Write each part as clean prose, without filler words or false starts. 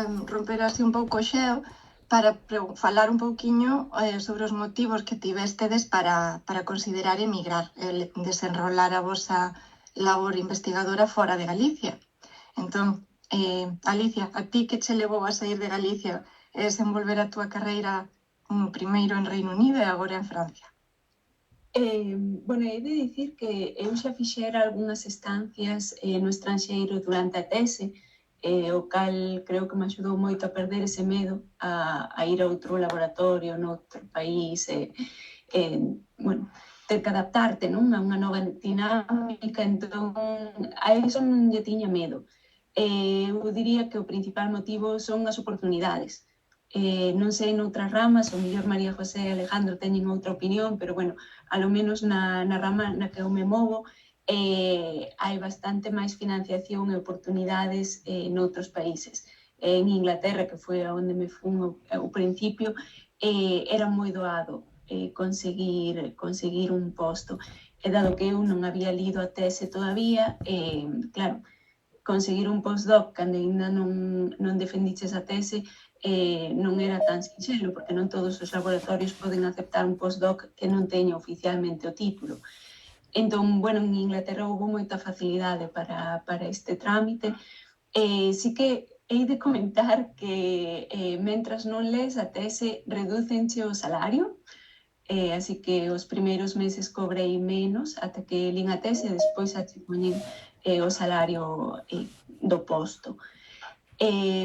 romper así un pouco o xeo para falar un pouquiño sobre os motivos que tivestedes para considerar emigrar, desenrolar a vosa labor investigadora fora de Galicia. Entón, Alicia, a ti que che levou a sair de Galicia e desenvolver a túa carreira primeiro en Reino Unido e agora en Francia? Bueno, he de dicir que eu xa fixera algunhas estancias no estranxeiro durante a tese, o cal creo que me axudou moito a perder ese medo a ir a outro laboratorio noutro país, bueno, ter que adaptarte, non? A unha nova dinámica, entón a eso non lle tiña medo. Eu diría que o principal motivo son as oportunidades. Non sei noutras ramas, o mellor María José e Alejandro teñen outra opinión, pero bueno, a lo menos na rama na que eu me movo, hai bastante máis financiación e oportunidades noutros países. En Inglaterra, que foi onde me fun ao principio, era moi doado conseguir un posto. E dado que eu non había lido a tese todavía, claro, conseguir un postdoc cando ainda non defendiches a tese non era tan sinxelo, porque non todos os laboratorios poden aceptar un postdoc que non teña oficialmente o título. Entón, bueno, en Inglaterra houve moita facilidade para este trámite. Sí que hei de comentar que mentras non lees a tese reducenche o salario, así que os primeiros meses cobrei menos ata que lin a tese e despois xa che poñen o salario do posto.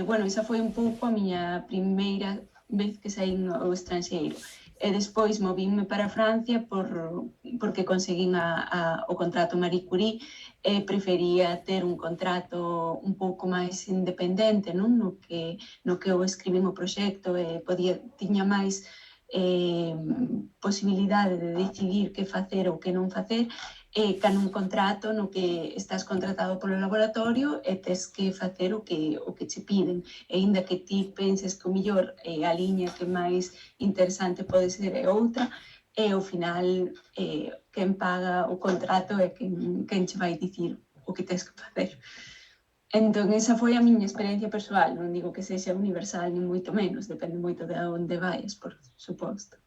Bueno, esa foi un pouco a miña primeira vez que saín ao estranxeiro. E despois movíme para Francia porque conseguín o contrato Marie Curie e prefería ter un contrato un pouco máis independente, non? No que eu escribín o proxecto e tiña máis posibilidade de decidir que facer ou que non facer, ca nun contrato no que estás contratado polo laboratorio e tes que facer o que che piden. E inda que ti penses que o mellor a liña que máis interesante pode ser é outra, e ao final quen paga o contrato é quen che vai dicir o que tes que facer. Entón, esa foi a miña experiencia persoal. Non digo que sexa universal, ni moito menos. Depende moito de onde vayas, por suposto.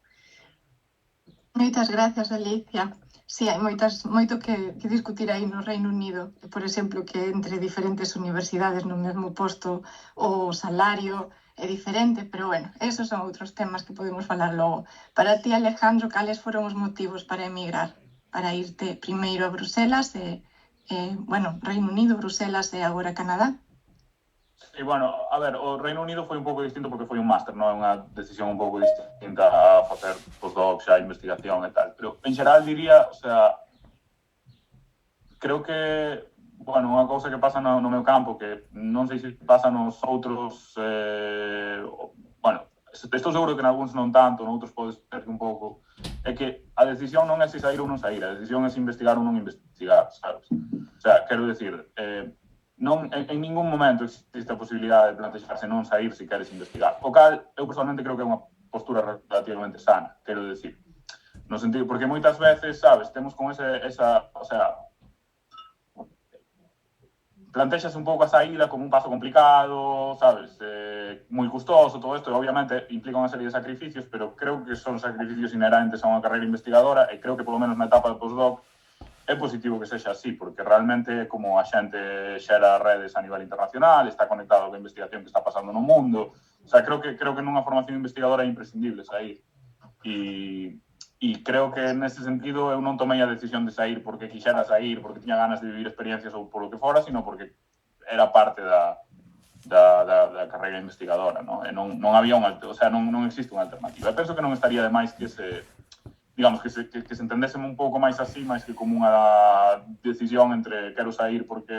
Moitas gracias, Alicia. Sí, hai moito que discutir aí no Reino Unido. Por exemplo, que entre diferentes universidades no mesmo posto o salario é diferente, pero bueno, esos son outros temas que podemos falar logo. Para ti, Alejandro, cales foron os motivos para emigrar? Para irte primeiro a Bruselas bueno, Reino Unido, Bruselas e agora Canadá? Sí, bueno, a ver, o Reino Unido foi un pouco distinto porque foi un máster, non é unha decisión un pouco distinta a facer postdocs, a investigación e tal, pero en xeral diría, o sea, creo que, bueno, unha cousa que pasa no meu campo, que non sei se pasa nos outros, bueno, estou seguro que en algúns non tanto, noutros podes ser un pouco, é que a decisión non é se sair ou non sair, a decisión é se investigar ou non investigar, sabes? O sea, quero decir, en ningún momento existe a posibilidade de plantexarse non sair se queres investigar. O cal, eu personalmente creo que é unha postura relativamente sana, quero decir. No sentido, porque moitas veces, sabes, temos con esa, o sea, plantexas un pouco a saída como un paso complicado, sabes, moi custoso, todo isto, e obviamente implica unha serie de sacrificios, pero creo que son sacrificios inherentes a unha carreira investigadora, e creo que polo menos na etapa de postdoc é positivo que sexa así, porque realmente como a xente xera redes a nivel internacional, está conectado coa investigación que está pasando no mundo, o sea, creo que nunha formación investigadora é imprescindible sair. E creo que nese sentido eu non tomei a decisión de sair porque quixera sair, porque tiña ganas de vivir experiencias ou polo que fora, sino porque era parte da carreira investigadora, non? E non había o sea, non existe unha alternativa. E penso que non estaría de máis que digamos, que se entendésemos un pouco máis así, máis que como unha decisión entre quero sair porque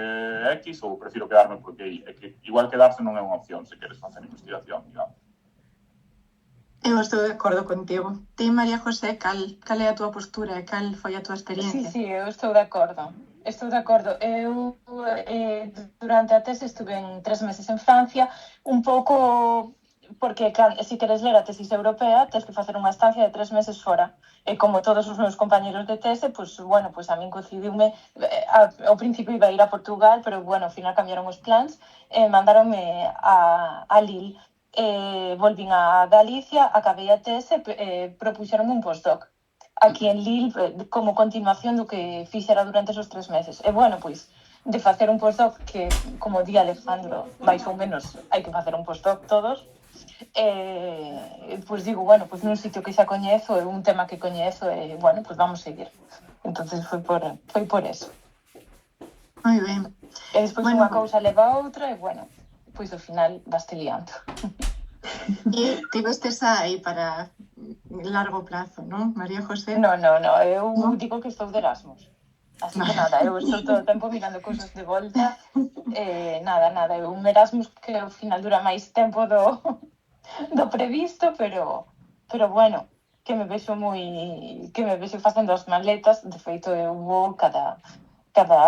X ou prefiro quedarme porque Y. É que igual quedarse non é unha opción se queres facer investigación, digamos. Eu estou de acordo contigo. Ti, María José, cal é a túa postura e cal foi a túa experiencia? Sí, eu estou de acordo. Eu, durante a tese, estuve en 3 meses en Francia, un pouco porque se queres ler a tesis europea, tens que facer unha estancia de 3 meses fora. E como todos os meus compañeros de tese, pues, bueno, pues a min coincidiume, ao principio iba a ir a Portugal, pero bueno, ao final cambiaron os plans, mandaronme a Lille. Volvín a Galicia, acabei a tese, propuxeronme un postdoc aquí en Lille como continuación do que fixera durante esos 3 meses. E bueno, pois, de facer un postdoc que, como di Alejandro, máis ou menos hai que facer un postdoc todos, pois digo, bueno, pois nun sitio que xa coñezo, é un tema que coñezo, e bueno, pois vamos seguir. Entonces foi por eso. Moi ben. E despois Bueno, unha cousa leva a outra, e bueno, pois ao final vaste liando. e tivestes aí para largo plazo, non, María José? No, eu No? digo que estou de Erasmus. Así que nada, eu estou todo o tempo mirando cousas de volta. Nada, é un Erasmus que ao final dura máis tempo do previsto, pero bueno, que me vexo facendo as maletas. De feito, eu vou cada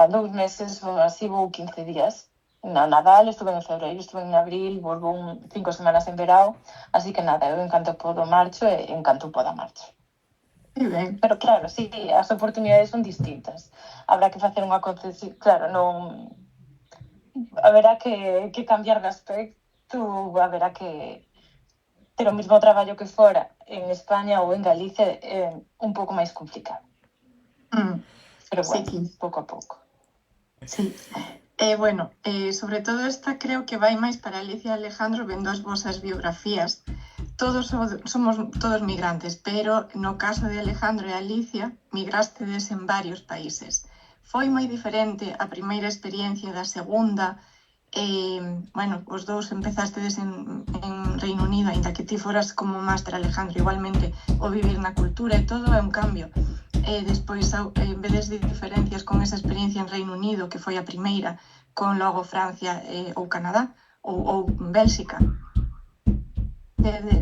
2 meses ou así, vou 15 días. Na Nadal estuve en febreiro, estuve en abril, volvo 5 semanas en verao, así que nada, eu en canto podo marcho e en canto poda marcho. Moi ben. Pero claro, sí, as oportunidades son distintas. Habrá que facer unha concesión, claro, non... Haberá que cambiar de aspecto, haberá que ter o mesmo traballo que fora en España ou en Galicia, un pouco máis complicado. Pero bueno, Sí. pouco a pouco. Sí. Bueno, sobre todo esta creo que vai máis para Alicia e Alejandro, vendo as vosas biografías. Somos todos migrantes, pero no caso de Alejandro e Alicia, migrastedes en varios países. Foi moi diferente a primeira experiencia da segunda. Bueno, os dous empezastedes en Reino Unido, ainda que ti foras como máster, Alejandro, igualmente o vivir na cultura e todo é un cambio. Despois, vedes diferencias con esa experiencia en Reino Unido, que foi a primeira, con logo Francia ou Canadá, ou Bélxica.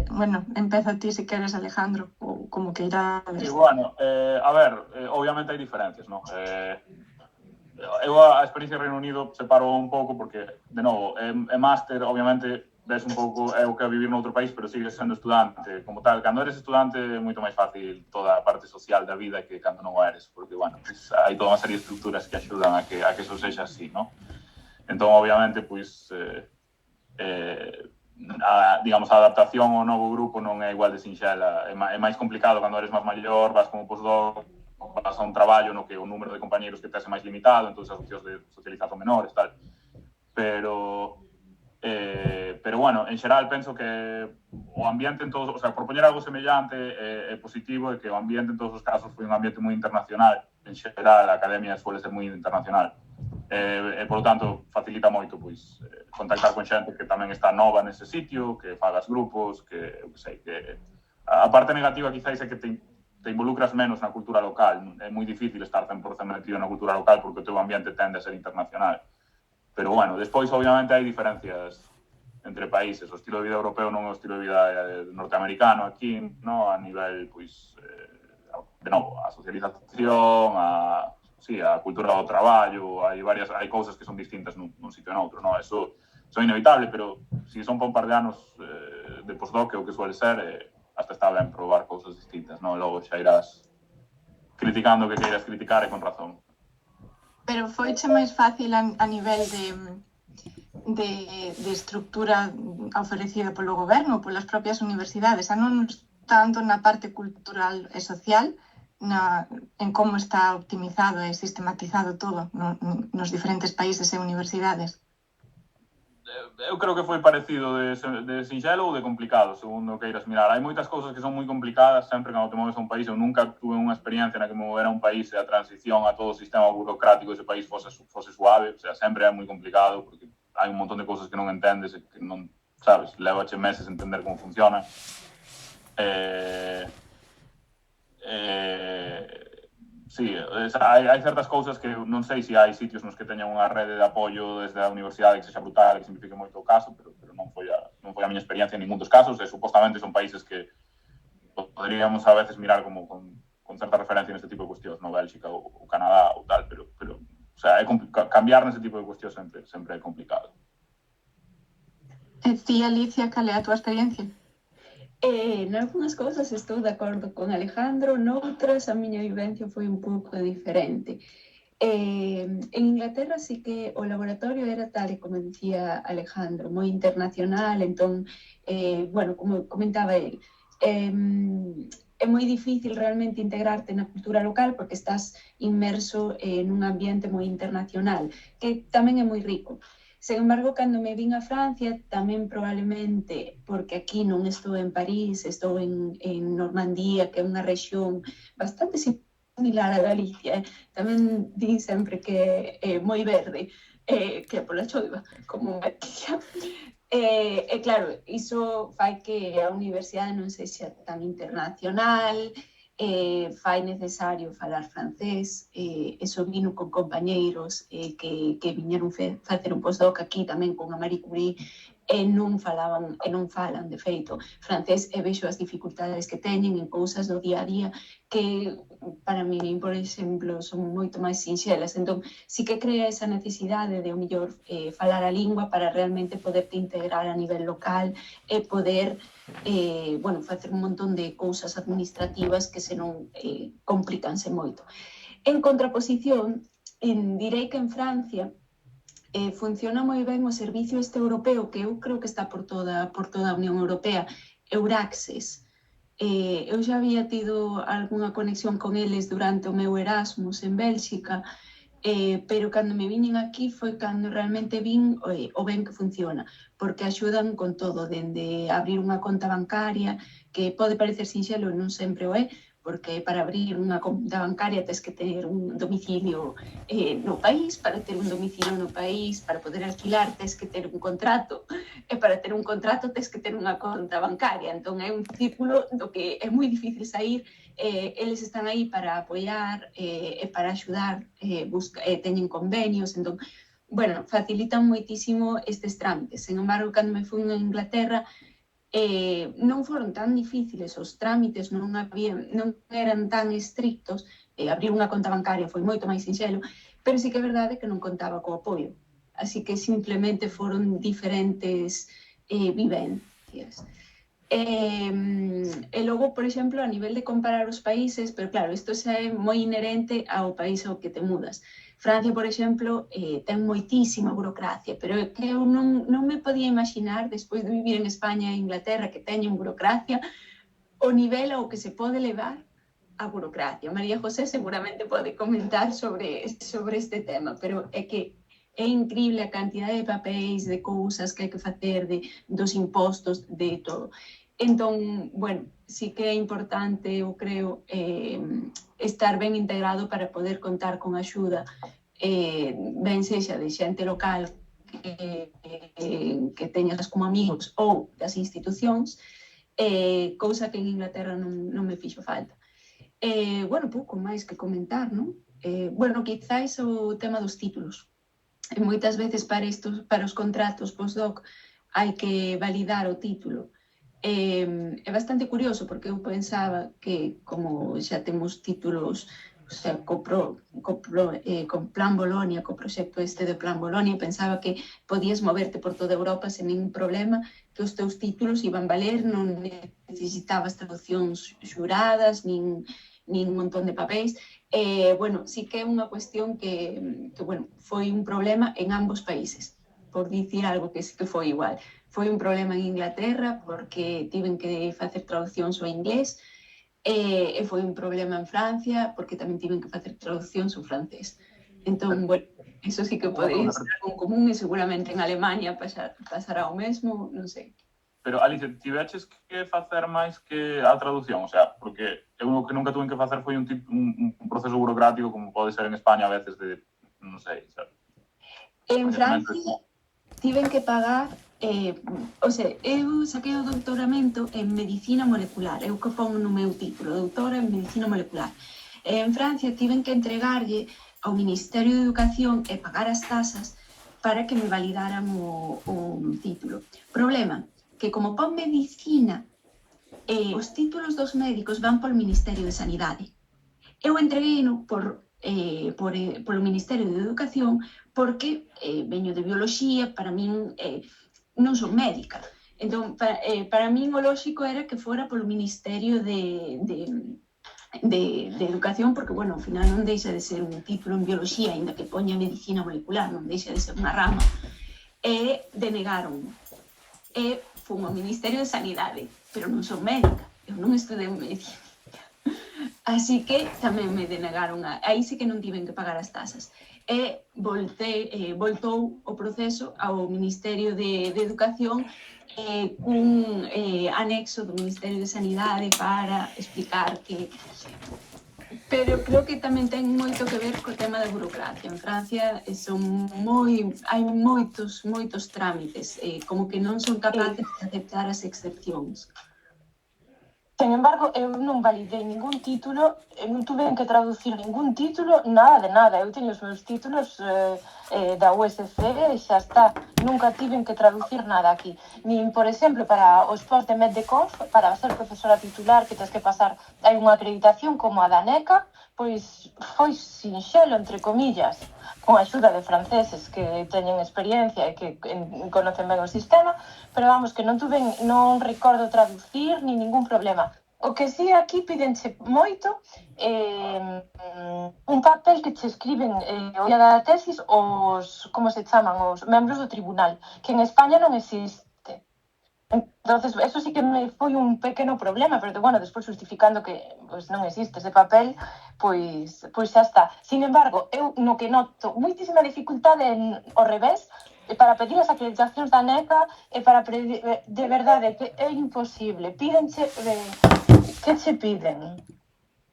Bueno, empeza ti se queres, Alejandro, ou como queirades. Sí, bueno, a ver, obviamente hai diferencias, non? Eu a experiencia en Reino Unido separo un pouco porque, de novo, é máster, obviamente, ves un pouco é o que é vivir noutro país, pero sigues sendo estudante como tal. Cando eres estudante é moito máis fácil toda a parte social da vida que cando non o eres, porque, bueno, pues, hai toda unha serie de estructuras que axudan a que eso sexa así, non? Entón, obviamente, pois, digamos, a adaptación ao novo grupo non é igual de sinxela. É máis complicado cando eres máis maior, vas como postdoc, vas a un traballo no que o número de compañeros que tes é máis limitado, entón as opcións de socialización menores, tal. Pero bueno, en xeral penso que o ambiente en todos, o sea, por poñer algo semellante é positivo, e que o ambiente en todos os casos foi un ambiente moi internacional. En xeral, a academia suele ser moi internacional. E, por lo tanto, facilita moito, pois, contactar con xente que tamén está nova nese sitio, que fagas grupos, que, eu que sei, que... A parte negativa, quizáis, é que te involucras menos na cultura local. É moi difícil estar 100% metido na cultura local porque o teu ambiente tende a ser internacional. Pero, bueno, despois, obviamente, hai diferencias entre países. O estilo de vida europeo non é o estilo de vida norteamericano aquí, no? A nivel, pois, de novo, a socialización, a cultura do traballo, hai cousas que son distintas nun sitio e noutro, no? Eso é inevitable, pero se son para un par de anos de postdoc, o que suele ser, hasta está ben probar cousas distintas, no? Logo xa irás criticando o que queiras criticar e con razón. Pero foiche máis fácil a nivel de estructura oferecida polo goberno, polas propias universidades, a non tanto na parte cultural e social, en como está optimizado e sistematizado todo nos diferentes países e universidades? Eu creo que foi parecido de sinxelo ou de complicado, segundo o que iras mirar. Hai moitas cousas que son moi complicadas sempre cando te moves a un país. Eu nunca tuve unha experiencia na que me movera a un país e a transición a todo o sistema burocrático dese país fose suave. O sea, sempre é moi complicado porque hai un montón de cousas que non entendes e que non, sabes, levache meses entender como funciona. Sí, hai certas cousas que non sei se hai sitios nos que teñan unha rede de apoio desde a universidade que sexa brutal e que simplifique moito o caso, pero non foi a miña experiencia en ningún dos casos, e supostamente son países que poderíamos a veces mirar como con certa referencia neste tipo de cuestións, no Bélxica ou Canadá ou tal, pero o sea, cambiar nese tipo de cuestións sempre é complicado. Ti, Alicia, cal é a túa experiencia? Nalgúnas cousas estou de acordo con Alejandro, noutras a miña vivencia foi un pouco diferente. En Inglaterra sí que o laboratorio era tal e como dicía Alejandro, moi internacional, entón, bueno, como comentaba el, é moi difícil realmente integrarte na cultura local porque estás inmerso nun ambiente moi internacional, que tamén é moi rico. Sen embargo, cando me vin a Francia, tamén probablemente, porque aquí non estou en París, estou en Normandía, que é unha rexión bastante similar a Galicia, tamén din sempre que é moi verde, que é pola choiva, como Galicia. E claro, iso fai que a universidade non sexa tan internacional, fai necesario falar francés, e vino con compañeiros que viñeron facer un postdoc aquí tamén con a Marie Curie e non falan de feito francés e vexo as dificultades que teñen en cousas do día a día que para mí, por exemplo, son moito máis sinxelas. Entón, sí que crea esa necesidade de o mellor falar a lingua para realmente poderte integrar a nivel local e poder bueno, facer un montón de cousas administrativas que senón complicanse moito. En contraposición, direi que en Francia funciona moi ben o servicio este europeo, que eu creo que está por toda a Unión Europea, Euraccess. Eu xa había tido algunha conexión con eles durante o meu Erasmus en Bélxica, pero cando me viñen aquí foi cando realmente vin o ben que funciona, porque axudan con todo, dende abrir unha conta bancaria, que pode parecer sinxelo, non sempre o é, porque para abrir unha conta bancaria tens que ter un domicilio no país, para ter un domicilio no país, para poder alquilar tens que ter un contrato, e para ter un contrato tens que ter unha conta bancaria, entón é un círculo do que é moi difícil sair. Eles están aí para apoiar e para axudar, teñen convenios, entón, bueno, facilitan moitísimo estes trámites. Sen embargo, cando me fui a Inglaterra, non foron tan difíciles os trámites, non eran tan estrictos, abrir unha conta bancaria foi moito máis sinxelo, pero sí que é verdade que non contaba co apoio, así que simplemente foron diferentes vivencias. E logo, por exemplo, a nivel de comparar os países, pero claro, isto xa é moi inherente ao país ao que te mudas. Francia, por exemplo, ten moitísima burocracia, pero é que eu non me podía imaginar, despois de vivir en España e Inglaterra, que teñen burocracia, o nivel ao que se pode levar a burocracia. María José seguramente pode comentar sobre este tema, pero é que é incrível a cantidade de papéis, de cousas que hai que facer, dos impostos, de todo. Entón, bueno, sí que é importante, eu creo, estar ben integrado para poder contar con axuda, ben sexa de xente local que teñas como amigos ou das institucións, cousa que en Inglaterra non me fixo falta. Bueno, pouco máis que comentar, non? Bueno, quizáis o tema dos títulos. Moitas veces para os contratos postdoc hai que validar o título. É bastante curioso porque eu pensaba que como xa temos títulos, o sea, co Plan Bolonia, co proxecto este de Plan Bolonia, pensaba que podías moverte por toda Europa sen ningún problema, que os teus títulos iban valer, non necesitabas traduccións xuradas, nin un montón de papéis. Bueno, sí que é unha cuestión que bueno, foi un problema en ambos países, por dicir algo que sí que foi igual. Foi un problema en Inglaterra porque tiven que facer traduccións ao inglés, e foi un problema en Francia porque tamén tiven que facer traduccións ao francés. Entón, bueno, eso sí que pode ser algo común e seguramente en Alemania pasará o mesmo, non sei. Pero, Alicia, tiveches que facer máis que a traducción? O sea, porque eu o que nunca tuve que facer foi un proceso burocrático como pode ser en España a veces de, non sei, sabe? En Francia tiven que pagar, o sea, eu saquei o doutoramento en medicina molecular, eu que pon no meu título, doutora en medicina molecular. En Francia tiven que entregarlle ao Ministerio de Educación e pagar as tasas para que me validaran o título. Problema, que como pon medicina, os títulos dos médicos van polo Ministerio de Sanidade. Eu entreguei-no polo Ministerio de Educación porque veño de bioloxía, para min non son médica. Entón, para min o lóxico era que fora polo Ministerio de Educación, porque, bueno, ao final non deixa de ser un título en biología, ainda que poña medicina molecular, non deixa de ser unha rama, e denegaron. E fun ao Ministerio de Sanidade, pero non son médica, eu non estudei medicina. Así que tamén me denegaron, aí sí que non tiven que pagar as tasas. E voltou o proceso ao Ministerio de Educación cun anexo do Ministerio de Sanidade para explicar que... Pero creo que tamén ten moito que ver co tema da burocracia. En Francia hai moitos trámites, como que non son capaces de aceptar as excepcións. Sen embargo, eu non validei ningún título, non tuve que traducir ningún título, nada de nada. Eu teño os meus títulos da USC e xa está. Nunca tiven que traducir nada aquí. Nin, por exemplo, para os post de MEDDECONF, para ser profesora titular, que tens que pasar, hai unha acreditación como a da NECA, pois foi sinxelo, entre comillas, con a axuda de franceses que teñen experiencia e que conocen ben o sistema, pero vamos, que non recordo traducir ni ningún problema. O que sí aquí pídenche moito un papel que che escriben o día da tesis como se chaman, os membros do tribunal, que en España non existe. Entonces, eso sí que me foi un pequeno problema, pero bueno, despois justificando que pues, non existe ese papel, pois xa está. Sin embargo, eu no que noto moitísima dificultade ao revés, para pedir as acreditacións da NECA e para pedir, de verdade, que é imposible. Pídenche, que che piden?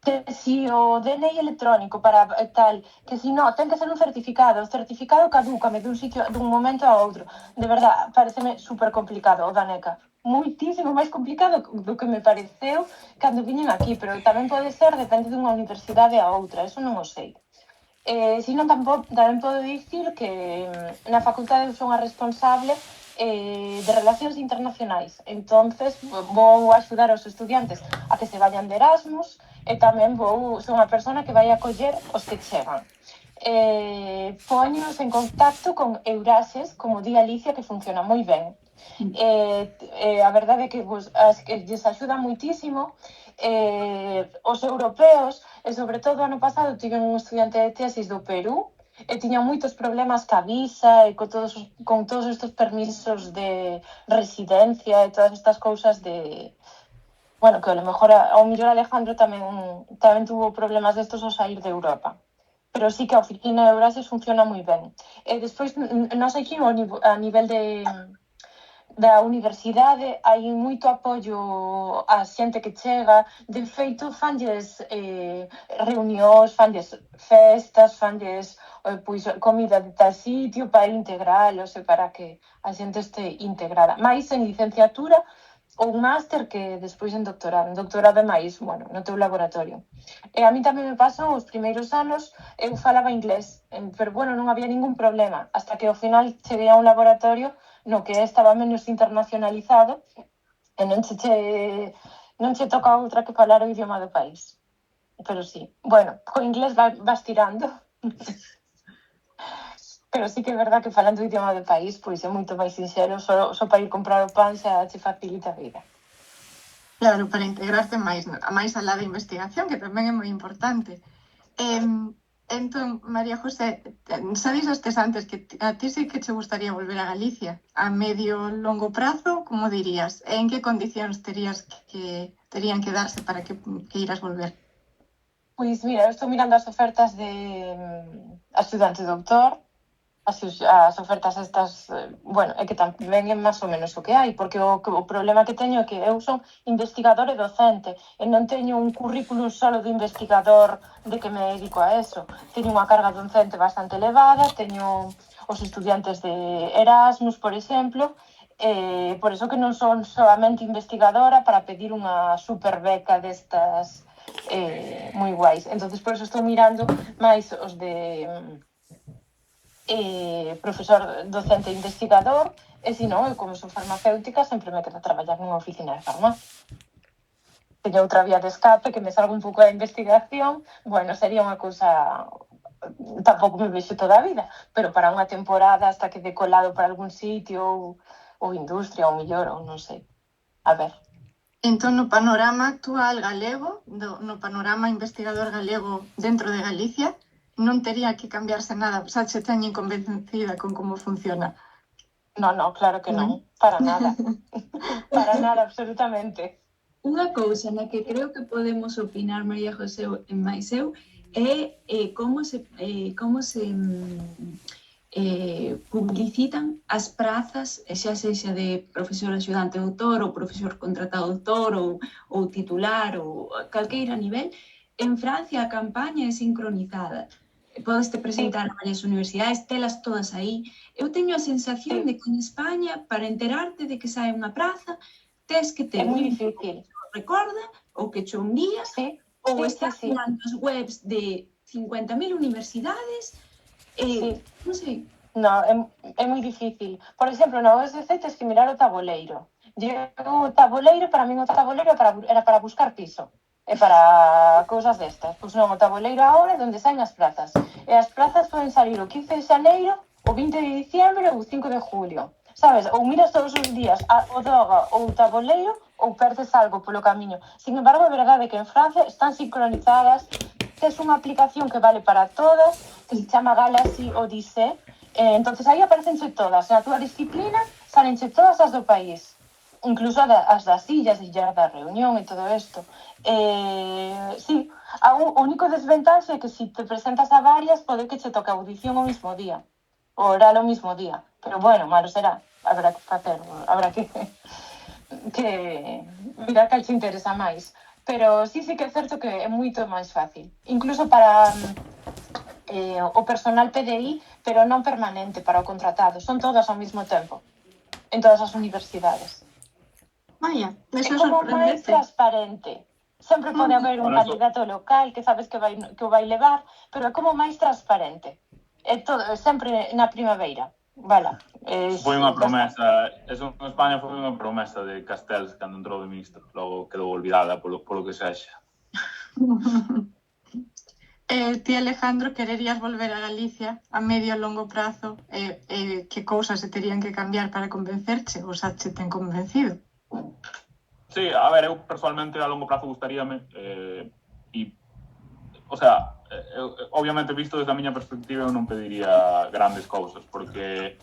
Que si o DNI electrónico para tal, que si non, ten que ser un certificado. O certificado cadúcame dun momento a outro. De verdade, pareceme super complicado o da NECA. Moitísimo máis complicado do que me pareceu cando viñen aquí, pero tamén pode ser, depende dunha universidade a outra, eso non o sei. Se non, tamén podo dicir que na facultade son a responsable de relacións internacionais. Entonces, vou axudar aos estudiantes a que se vayan de Erasmus e tamén son a persona que vai acoller os que chegan. Poños en contacto con Eurases, como di Alicia, que funciona moi ben. A verdade é que lles axuda moitísimo. Os europeos, e sobre todo ano pasado tiven un estudiante de tesis do Perú e tiña moitos problemas ca visa e con todos estes permisos de residencia e todas estas cousas de... Bueno, que ao mellor Alejandro tamén tuvo problemas destos ao sair de Europa. Pero sí que a oficina de Eurases funciona moi ben. E despois, non sei que a nivel da universidade hai moito apoio á xente que chega. De feito, fanlles reunións, fanlles festas, fanlles comida de tal sitio para integralos e para que a xente este integrada. Mais en licenciatura ou un máster que despois en doctorado. En doctorado é máis, bueno, no teu laboratorio. E a mí tamén me pasou os primeiros anos, eu falaba inglés, pero bueno, non había ningún problema, hasta que ao final cheguei a un laboratorio no que estaba menos internacionalizado e non che toca outra que falar o idioma do país. Pero sí, bueno, co inglés vas tirando. Pero sí que é verdad que falando o idioma do país, pois é moito máis sinxelo, só para ir comprar o pan xa che facilita a vida. Claro, para integrarte máis alá da investigación, que tamén é moi importante. Entón, María José, xa dixestes antes que a ti sí que che gustaría volver a Galicia. A medio longo prazo, como dirías? En que condicións terían que darse para que iras volver? Pois mira, eu estou mirando as ofertas de axudante doutor, as ofertas estas, bueno, é que tamén é máis ou menos o que hai, porque o problema que teño é que eu son investigador e docente, e non teño un currículum solo de investigador de que me dedico a eso. Teño unha carga docente bastante elevada, teño os estudiantes de Erasmus, por exemplo, por eso que non son solamente investigadora para pedir unha super beca destas moi guais. Entonces, por eso estou mirando máis os de profesor docente e investigador, e se non, eu como son farmacéutica sempre me quedo a traballar nunha oficina de farmacia. Teño outra vía de escape que me salga un pouco da investigación, bueno, sería unha cousa, tampouco me vexo toda a vida, pero para unha temporada hasta que dé colado para algún sitio, ou industria, ou millor, ou non sei. A ver. Entón, no panorama actual galego, no panorama investigador galego dentro de Galicia, non tería que cambiarse nada, xa se teñen convencida con como funciona. No, claro que non, para nada. Para nada, absolutamente. Unha cousa na que creo que podemos opinar María José e máis eu é como se publicitan as prazas, xa sexa de profesor axudante doutor ou profesor contratado doutor ou titular ou calqueira nivel. En Francia a campaña é sincronizada. Podeste presentar a varias universidades, telas todas aí. Eu teño a sensación de que en España, para enterarte de que sae unha praza, tes que ter moi difícil. Recorda, ou que cho envía, ou estás mirando as webs de 50.000 universidades, non sei. Non, é moi difícil. Por exemplo, na OSC tens que mirar o tabuleiro. O tabuleiro, para min o tabuleiro era para buscar piso. E para cousas destas. Pois non, o tabuleiro agora é onde saen as plazas. E as plazas poden salir o 15 de xaneiro, o 20 de diciembre ou o 5 de julio. Sabes? Ou miras todos os días o DOGA ou o tabuleiro ou perdes algo polo camiño. Sin embargo, é verdade que en Francia están sincronizadas. Tes unha aplicación que vale para todas, que se chama Galaxy Odyssey. Entonces aí aparecenche todas. Na túa disciplina salenche todas as do país. Incluso as das illas da Reunión e todo isto. Sí, o único desventaxe é que se te presentas a varias, pode que che toque a audición o mismo día. O oral o mismo día. Pero bueno, malo será. Habrá que facer, habrá que mirar cal te interesa máis. Pero sí que é certo que é moito máis fácil. Incluso para o personal PDI, pero non permanente, para o contratado. Son todas ao mesmo tempo, en todas as universidades. Vaya, eso é como máis transparente. Sempre pode haber un candidato local que sabes que o vai levar, pero é como máis transparente. É todo, sempre na primavera. Vale. Foi unha promesa, eso en España foi unha promesa de Castells cando entrou de ministro, logo quedou olvidada polo que sexa. Ti, Alejandro, quererías volver a Galicia a medio e longo prazo? Que cousas se terían que cambiar para convencerche? Ou xa che ten convencido? Sí, a ver, eu personalmente a longo prazo gustaríame o sea, obviamente visto desde a miña perspectiva eu non pediría grandes cousas porque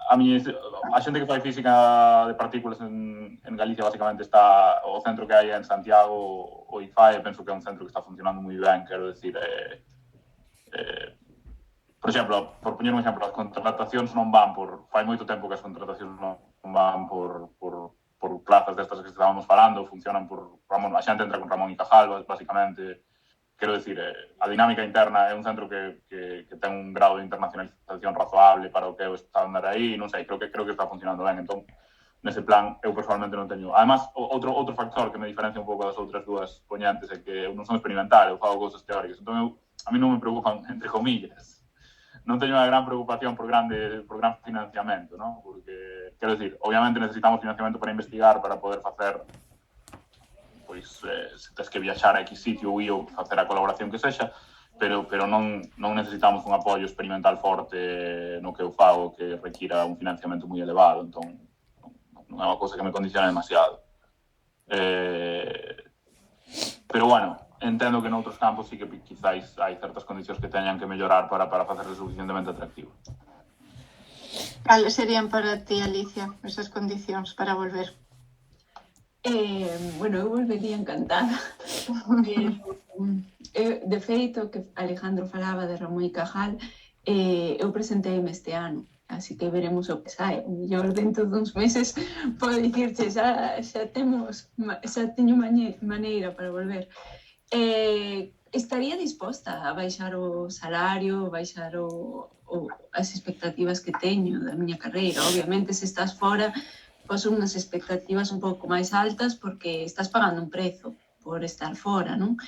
a xente que fai física de partículas en Galicia basicamente está o centro que hai en Santiago, o IFAE, penso que é un centro que está funcionando moi ben, quero decir, por exemplo, por poñer un exemplo, as contratacións non van fai moito tempo que as contratacións non van por plazas destas que estábamos falando, funcionan por Ramón, a xente entra con Ramón y Cajal, basicamente. Quero decir, a dinámica interna é un centro que ten un grado de internacionalización razoable para o que é o estándar aí, non sei, creo que está funcionando ben, entón, nese plan, eu personalmente non teño. Además, outro factor que me diferencia un pouco das outras dúas poñentes é que eu non son experimental, eu fago cousas teóricas, entón a mí non me preocupan, entre comillas, non teño unha gran preocupación por gran financiamento, non? Porque, quero decir, obviamente necesitamos financiamento para investigar, para poder facer, pois, se tes que viaxar a X sitio ou facer a colaboración que sexa, pero non necesitamos un apoio experimental forte no que eu fago que requira un financiamento moi elevado, entón non é unha cousa que me condiciona demasiado. Pero, bueno, entendo que noutros campos sí que quizáis hai certas condicións que teñan que mellorar para facerse suficientemente atractivo. Cales serían para ti, Alicia, esas condicións para volver? Bueno, eu volvería encantada. De feito, que Alejandro falaba de Ramón y Cajal, eu presenteime este ano, así que veremos o que sae. O mellor dentro duns meses podo dicirche, xa teño maneira para volver. Estaría disposta a baixar o salario, baixar as expectativas que teño da miña carreira. Obviamente, se estás fora, pois unhas expectativas un pouco máis altas porque estás pagando un prezo por estar fora, non?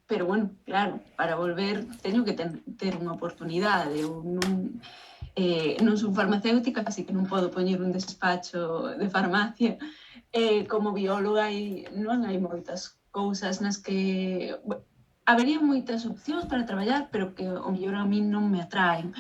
Pero, bueno, claro, para volver teño que ter unha oportunidade. Eu non son farmacéutica, así que non podo poñer un despacho de farmacia. Como bióloga non hai moitas cousas nas que habería moitas opcións para traballar, pero que ao mellor a min non me atraen.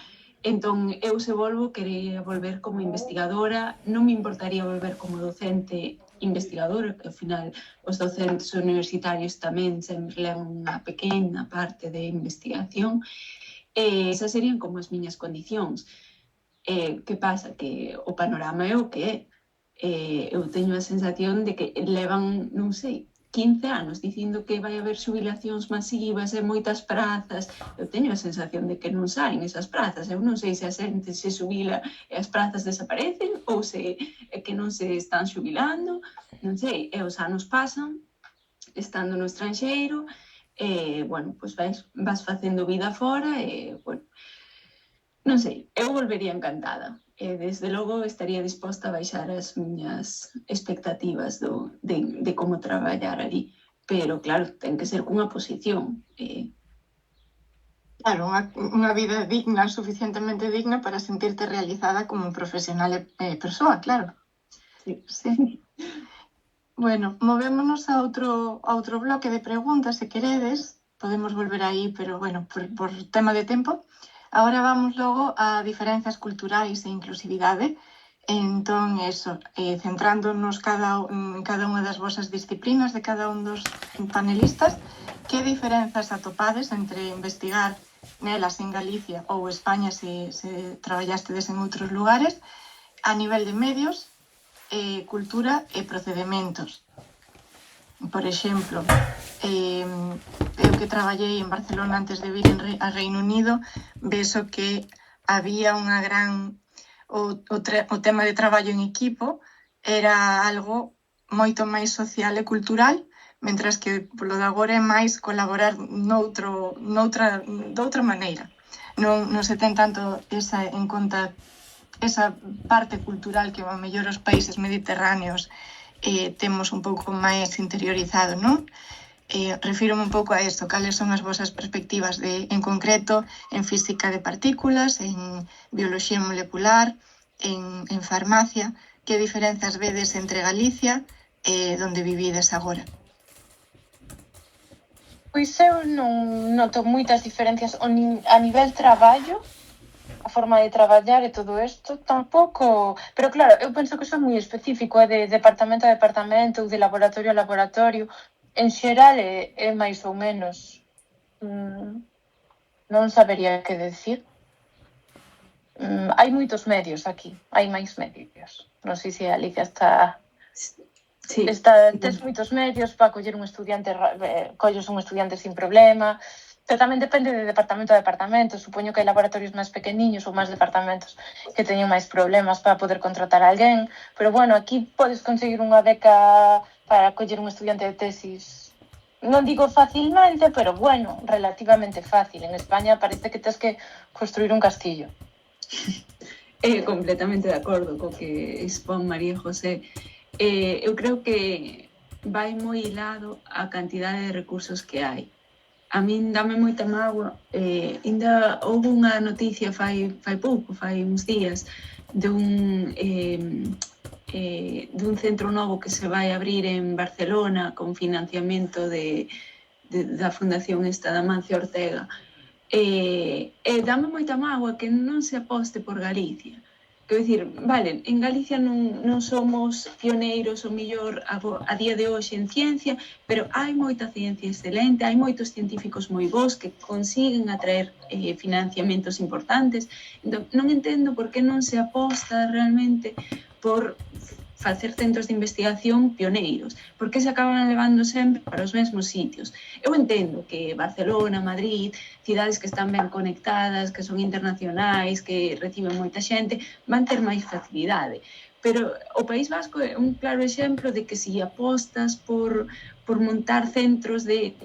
Entón, eu se volvo, quería volver como investigadora, non me importaría volver como docente investigadora, que ao final os docentes universitarios tamén sempre levan unha pequena parte de investigación. Esas serían como as miñas condicións. Que pasa? Que o panorama é o que é. Eu teño a sensación de que levan, non sei, 15 anos dicindo que vai haber xubilacións masivas e moitas prazas. Eu teño a sensación de que non saen esas prazas. Eu non sei se a xente se xubila e as prazas desaparecen ou se é que non se están xubilando. Non sei, e os anos pasan estando no estranxeiro e, bueno, pois vas facendo vida fora e, bueno, non sei, eu volvería encantada. Desde logo estaría disposta a baixar as miñas expectativas de como traballar ali. Pero, claro, ten que ser cunha posición. Claro, unha vida digna, suficientemente digna para sentirte realizada como profesional e persoa, claro. Sí. Bueno, movémonos a outro bloque de preguntas, se queredes. Podemos volver aí, pero, bueno, por tema de tempo. Agora vamos logo a diferenzas culturais e inclusividade. Entón, eso, centrándonos en cada unha das vosas disciplinas de cada un dos panelistas, que diferenzas atopades entre investigar nelas en Galicia ou España se traballastedes en outros lugares a nivel de medios, cultura e procedementos? Por exemplo, eu que traballei en Barcelona antes de vir a Reino Unido, vexo que había unha gran... O tema de traballo en equipo era algo moito máis social e cultural, mentras que polo de agora é máis colaborar doutra maneira. Non se ten tanto en conta esa parte cultural que ao mellor os países mediterráneos temos un pouco máis interiorizado, non? Refírome un pouco a isto, cales son as vosas perspectivas en concreto en física de partículas, en bioloxía molecular, en farmacia, que diferenzas vedes entre Galicia e onde vivides agora? Pois eu non noto moitas diferencias a nivel traballo, a forma de traballar e todo isto, tampouco... Pero claro, eu penso que iso é moi específico, é de departamento a departamento ou de laboratorio a laboratorio. En xeral é máis ou menos. Non sabería que decir. Hai moitos medios aquí, hai máis medios. Non sei se Alicia está... Sí. Tes moitos medios para coller un estudiante, colles un estudiante sin problema, pero tamén depende de departamento a departamento. Supoño que hai laboratorios máis pequeniños ou máis departamentos que teñen máis problemas para poder contratar a alguén, pero bueno, aquí podes conseguir unha beca para coller un estudiante de tesis, non digo facilmente, pero bueno, relativamente fácil. En España parece que tens que construir un castillo. Completamente de acordo co que expón María José. Eu creo que vai moi hilado a cantidade de recursos que hai. A min dame moita mágoa. Ainda houve unha noticia fai uns días, dun centro novo que se vai abrir en Barcelona con financiamento da Fundación da Amancio Ortega. Dame moita mágoa que non se aposte por Galicia. Quero dicir, vale, en Galicia non somos pioneiros o mellor a día de hoxe en ciencia, pero hai moita ciencia excelente, hai moitos científicos moi bons que consiguen atraer financiamentos importantes. Entón, non entendo por que non se aposta realmente por facer centros de investigación pioneiros, porque se acaban levando sempre para os mesmos sitios. Eu entendo que Barcelona, Madrid, cidades que están ben conectadas, que son internacionais, que reciben moita xente, van ter máis facilidade. Pero o País Vasco é un claro exemplo de que se apostas por montar centros de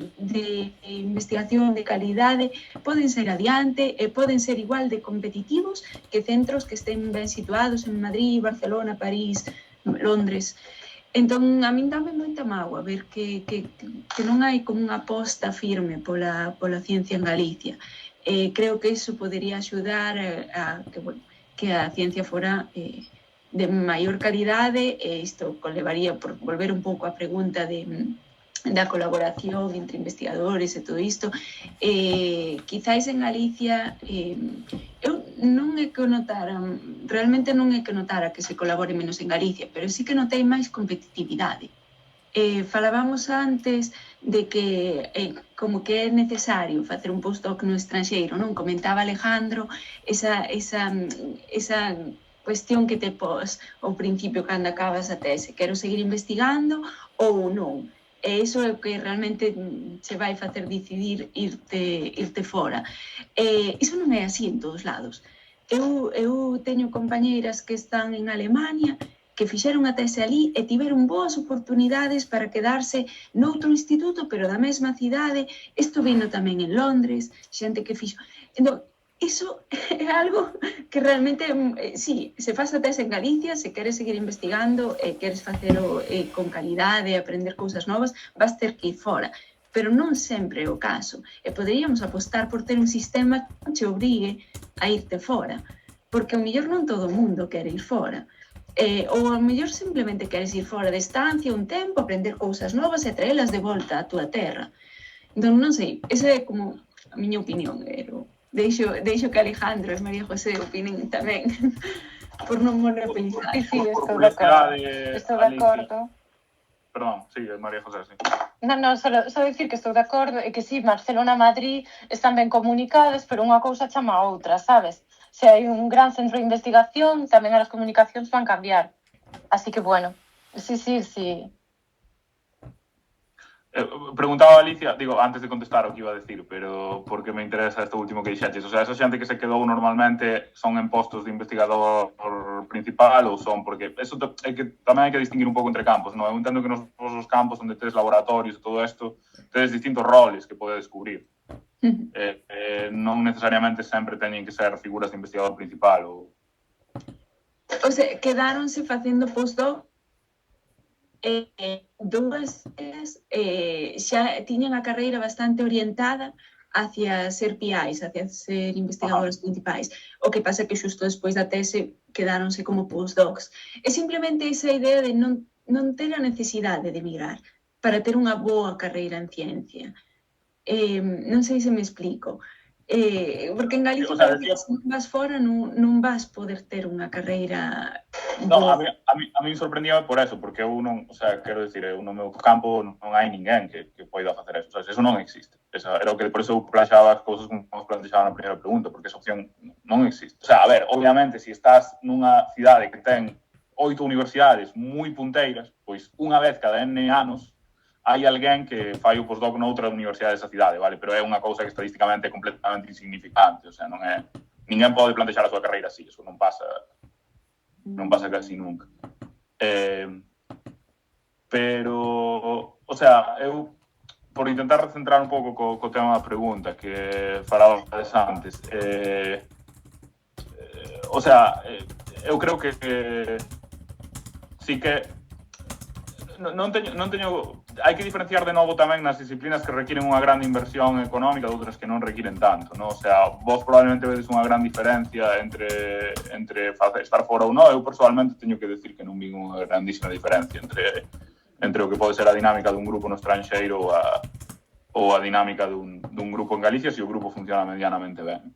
investigación de calidade, poden ser adiante e poden ser igual de competitivos que centros que estén ben situados en Madrid, Barcelona, París, Londres. Entón, a min dame moita mágoa ver que non hai como unha aposta firme pola ciencia en Galicia. Creo que iso podería axudar a que a ciencia fora de maior calidade, e isto levaría por volver un pouco á pregunta de da colaboración entre investigadores e todo isto. Quizáis en Galicia, eu non é que notara, realmente non é que notara que se colabore menos en Galicia, pero sí que notei máis competitividade. Falábamos antes de que como que é necesario facer un postdoc no estranxeiro, non? Comentaba Alejandro esa cuestión que te pos ao principio cando acabas a tese, quero seguir investigando ou non. E iso é o que realmente se vai facer decidir irte fora. Iso non é así en todos lados. Eu teño compañeiras que están en Alemania que fixeron a tese ali e tiveron boas oportunidades para quedarse noutro instituto, pero da mesma cidade. Isto vino tamén en Londres, xente que fixo... Entón, iso é algo que realmente, sí, se faz a tese en Galicia, se queres seguir investigando e queres facelo con calidade e aprender cousas novas, vas ter que ir fora. Pero non sempre é o caso. E poderíamos apostar por ter un sistema que te obrigue a irte fora. Porque ao mellor non todo o mundo quere ir fora. Ou ao mellor simplemente queres ir fora de estancia un tempo, aprender cousas novas e traelas de volta á túa terra. Entón, non sei, esa é como a miña opinión, pero deixo que Alejandro e María José opinen tamén, por non monopolizar. Sí, estou de acordo. Estou de acordo. Perdón, sigue, María José, sí. Non, só dicir que estou de acordo e que sí, Barcelona e Madrid están ben comunicadas, pero unha cousa chama a outra, sabes? Se hai un gran centro de investigación, tamén as comunicacións van cambiar. Así que, bueno, sí. Preguntaba a Alicia, digo, antes de contestar o que iba a decir, pero porque me interesa esto último que dixaches. O sea, esa xente que se quedou normalmente son en postos de investigador principal ou son, porque eso é que tamén hai que distinguir un pouco entre campos, non? Eu entendo que nos vosos campos onde tedes laboratorios e todo isto, tedes distintos roles que podedes cubrir. Non necesariamente sempre teñen que ser figuras de investigador principal ou... O sea, quedáronse facendo postdoc dúas xa tiñan a carreira bastante orientada hacia ser PIs, hacia ser investigadores principais. O que pasa que xusto despois da tese quedáronse como postdocs. É simplemente esa idea de non ter a necesidade de migrar para ter unha boa carreira en ciencia. Non sei se me explico. Porque en Galicia, se non vas fora, non vas poder ter unha carreira... Non, a mí sorprendía por eso, porque eu non, o sea, quero dicir, eu no meu campo non hai ninguén que poida facer eso, o sea, eso non existe. Era o que por eso eu planxaba as cousas como os planxaba na primeira pregunta, porque esa opción non existe. O sea, a ver, obviamente, se estás nunha cidade que ten 8 universidades moi punteiras, pois unha vez cada N anos hai alguén que fai o postdoc noutra universidade desa cidade, vale? Pero é unha cousa que estadísticamente é completamente insignificante, o sea, non é... Ninguén pode plantexar a súa carreira así, eso non pasa casi nunca. Pero, o sea, eu, por intentar recentrar un pouco co tema da pregunta que falaba antes, o sea, eu creo que sí que non teño hai que diferenciar de novo tamén nas disciplinas que requiren unha grande inversión económica de outras que non requiren tanto, non? O sea, vos probablemente vedes unha gran diferencia entre estar fora ou non. Eu personalmente teño que decir que non vi unha grandísima diferencia entre o que pode ser a dinámica dun grupo no estranxeiro ou a dinámica dun grupo en Galicia se o grupo funciona medianamente ben.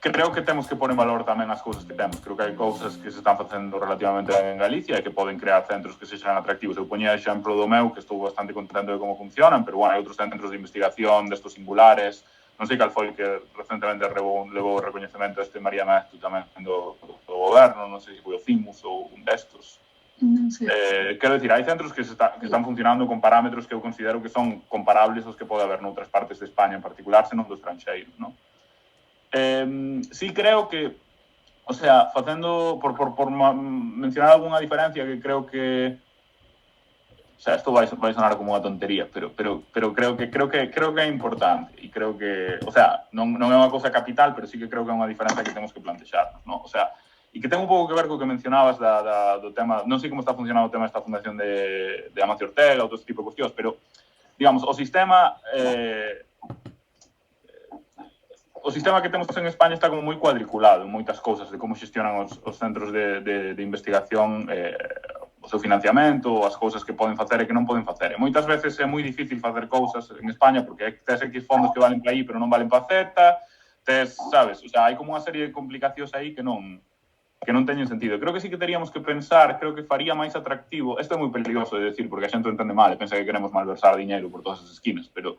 Creo que temos que pôr en valor tamén as cousas que temos. Creo que hai cousas que se están facendo relativamente ben en Galicia e que poden crear centros que sexan atractivos. Eu poñía exemplo do meu, que estou bastante contento de como funcionan, pero, bueno, hai outros centros de investigación destos singulares. Non sei cal foi que recentemente levou o recoñecemento este María Mestu tamén do goberno, non sei se foi o CIMUS ou un destos. Non sei. Quero dicir, hai centros que están funcionando con parámetros que eu considero que son comparables aos que pode haber noutras partes de España, en particular, senón do estranxeiro, non? Sí creo que, o sea, facendo, por mencionar algunha diferencia que creo que, o sea, isto vai sonar como unha tontería, pero creo que é importante e creo que, o sea, non é unha cousa capital, pero sí que creo que é unha diferencia que temos que plantexarnos, non? O sea, e que ten un pouco que ver co que mencionabas do tema, non sei como está funcionando o tema desta fundación de Amancio Ortega ou todo este tipo de cuestións, pero, digamos, o sistema que temos en España está como moi cuadriculado en moitas cousas de como xestionan os centros de investigación, o seu financiamento, as cousas que poden facer e que non poden facer. E moitas veces é moi difícil facer cousas en España porque tes X fondos que valen para aí pero non valen para Z, tes, sabes, o sea, hai como unha serie de complicacións aí que non teñen sentido. Creo que sí que teríamos que pensar, creo que faría máis atractivo, isto é moi peligroso de decir porque a xente entende mal e pensa que queremos malversar diñeiro por todas as esquinas, pero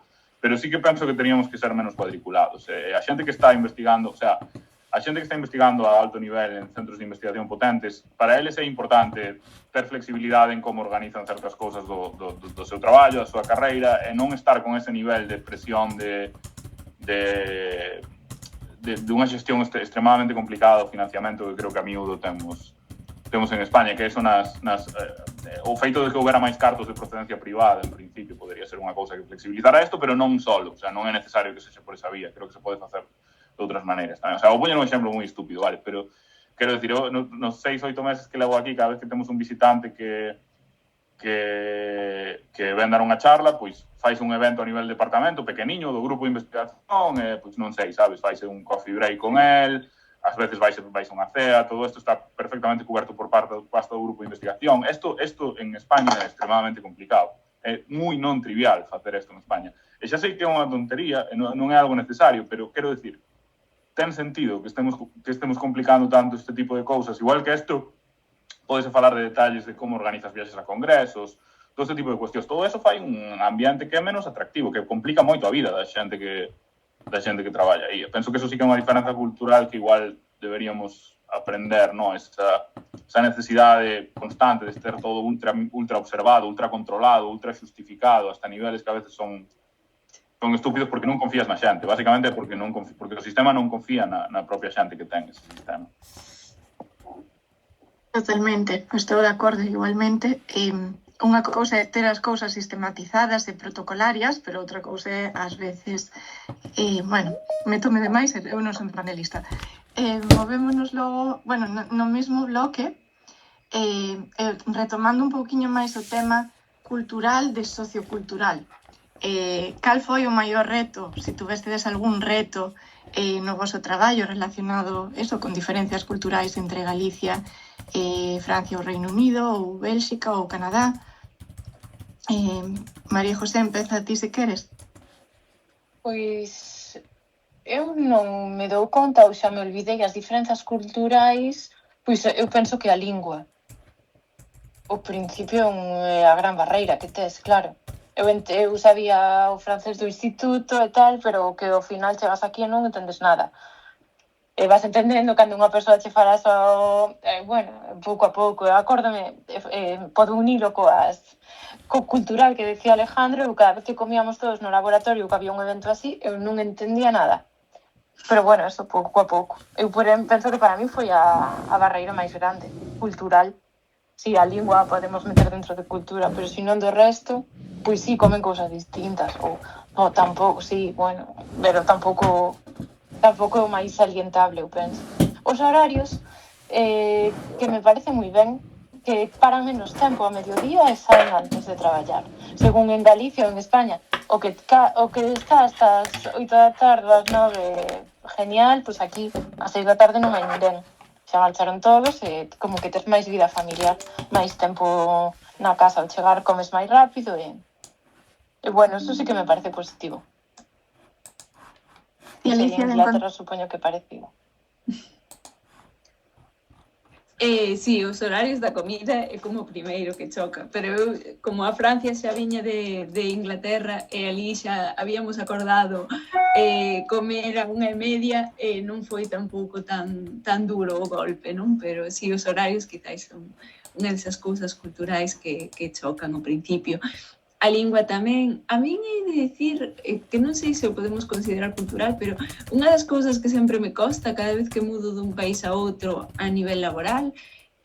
sí que penso que teríamos que ser menos cuadriculados. A xente que está investigando, o sea, a xente que está investigando a alto nivel en centros de investigación potentes, para eles é importante ter flexibilidade en como organizan certas cousas do seu traballo, da súa carreira, e non estar con ese nivel de presión de unha xestión extremadamente complicada do financiamento que creo que a miúdo temos en España, que son o feito de que houbera máis cartos de procedencia privada, en principio, podería ser unha cousa que flexibilizara isto, pero non solo, o sea, non é necesario que sexa por esa vía, creo que se pode facer de outras maneiras tamén. O sea, vou poñer un exemplo moi estúpido, vale, pero quero dicir, nos 6-8 meses que levo aquí, cada vez que temos un visitante que ven dar unha charla, pois faise un evento a nivel de departamento, pequeniño, do grupo de investigación, pois non sei, sabes, faise un coffee break con él, ás veces vaise unha cea, todo isto está perfectamente coberto por parte do grupo de investigación. Isto en España é extremadamente complicado. É moi non trivial facer isto en España. E xa sei que é unha tontería, non é algo necesario, pero quero dicir, ten sentido que estemos complicando tanto este tipo de cousas, igual que isto, podese falar de detalles de como organizas viaxes a congresos, todo este tipo de cuestións. Todo eso fai un ambiente que é menos atractivo, que complica moito a vida da xente que traballa aí. Penso que eso sí que é unha diferenza cultural que igual deberíamos aprender, ¿no? Esa necesidade constante de ter todo ultra observado, ultra controlado, ultra justificado, hasta niveles que a veces son estúpidos porque non confías na xente, basicamente porque o sistema non confía na propia xente que ten ese sistema. Totalmente, estou de acordo igualmente. Unha cousa é ter as cousas sistematizadas e protocolarias, pero outra cousa é, ás veces, bueno, métome demais e eu non son panelista. Movémonos logo, bueno, no mesmo bloque, retomando un pouquiño máis o tema cultural de sociocultural. Cal foi o maior reto, se tuvestedes algún reto no vosso traballo relacionado con diferencias culturais entre Galicia, Francia ou Reino Unido, ou Bélxica ou Canadá? María José, empeza a ti se queres. Pois eu non me dou conta ou xa me olvidei as diferenzas culturais, pois eu penso que a lingua. O principio é a gran barreira que tes, claro. Eu sabía o francés do instituto e tal, pero que ao final chegas aquí e non entendes nada. E vas entendendo cando unha persoa che fala só, bueno, pouco a pouco. Acórdame, podo unilo co cultural que decía Alejandro, eu cada vez que comíamos todos no laboratorio que había un evento así, eu non entendía nada. Pero bueno, eso pouco a pouco. Eu penso que para mí foi a barreira máis grande, cultural. Si, a lingua podemos meter dentro de cultura, pero se non do resto, pois sí, comen cousas distintas, ou tampouco, sí, bueno, pero tampouco é o máis salientable, eu penso. Os horarios, que me parece moi ben, que paran menos tempo a mediodía e saen antes de traballar. Según en Galicia ou en España, o que está hasta as 8 da tarde, as 9, genial, pois aquí ás 6 da tarde non hai ninguén. Xa marcharon todos e como que tes máis vida familiar, máis tempo na casa. Ao chegar comes máis rápido e bueno, eso sí que me parece positivo. E en Inglaterra supoño que parecido. Sí, os horarios da comida é como o primeiro que choca, pero eu, como a Francia xa viña de Inglaterra e ali xa habíamos acordado comer a 1:30, non foi tampouco tan duro o golpe, non? Pero sí, os horarios quizáis son unha desas cousas culturais que chocan ao principio. A lingua tamén, a min é de dicir que non sei se o podemos considerar cultural, pero unha das cousas que sempre me costa cada vez que mudo dun país a outro a nivel laboral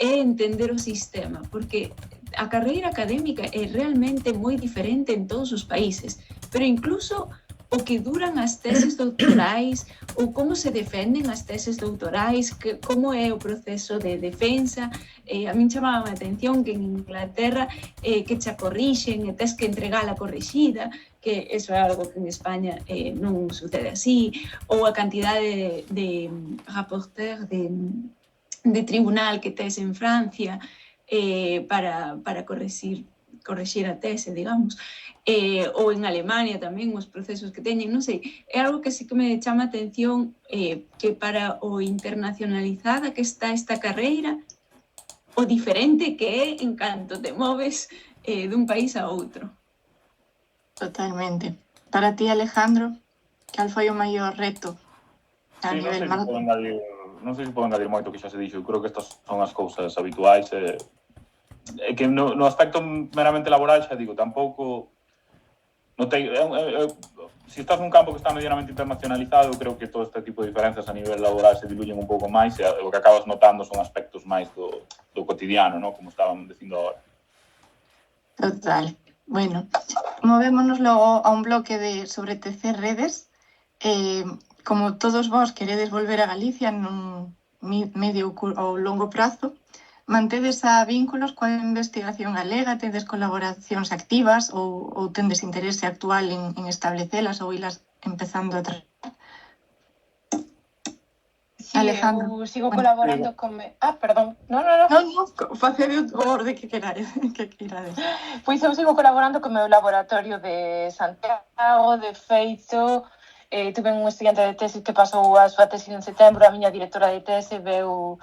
é entender o sistema, porque a carreira académica é realmente moi diferente en todos os países, pero incluso o que duran as teses doutorais ou como se defenden as teses doutorais, como é o proceso de defensa. A min chamaba a atención que en Inglaterra que xa corrixen e tes que entregala corrixida, que eso é algo que en España non sucede así, ou a cantidade de rapporteur de tribunal que tes en Francia, para corrixir a tese, digamos. Ou en Alemania tamén, os procesos que teñen, non sei, é algo que sí que me chama a atención, que para o internacionalizada que está esta carreira, o diferente que é en canto te moves dun país a outro. Totalmente. Para ti, Alejandro, cal foi o maior reto a Sí, nivel non sei se podo engadir moito que xa se dixo. Eu creo que estas son as cousas habituais. Que no aspecto meramente laboral, xa digo, tampouco notei, se estás nun campo que está medianamente internacionalizado, creo que todo este tipo de diferenzas a nivel laboral se diluyen un pouco máis e o que acabas notando son aspectos máis do cotidiano, ¿no? Como estaban dicindo agora. Total. Bueno, movémonos logo a un bloque sobre TC Redes. Como todos vos queredes volver a Galicia nun medio ou longo prazo, mantedes a vínculos coa investigación galega, tedes colaboracións activas ou tendes interese actual en establecelas ou ilas empezando a traer? Sí, Alejandro. eu sigo colaborando con... perdón. No. Facede o orde que querades. Pois eu sigo colaborando co meu laboratorio de Santiago, de feito. Tuve un estudiante de tese que pasou a súa tese en setembro, a miña directora de tese veu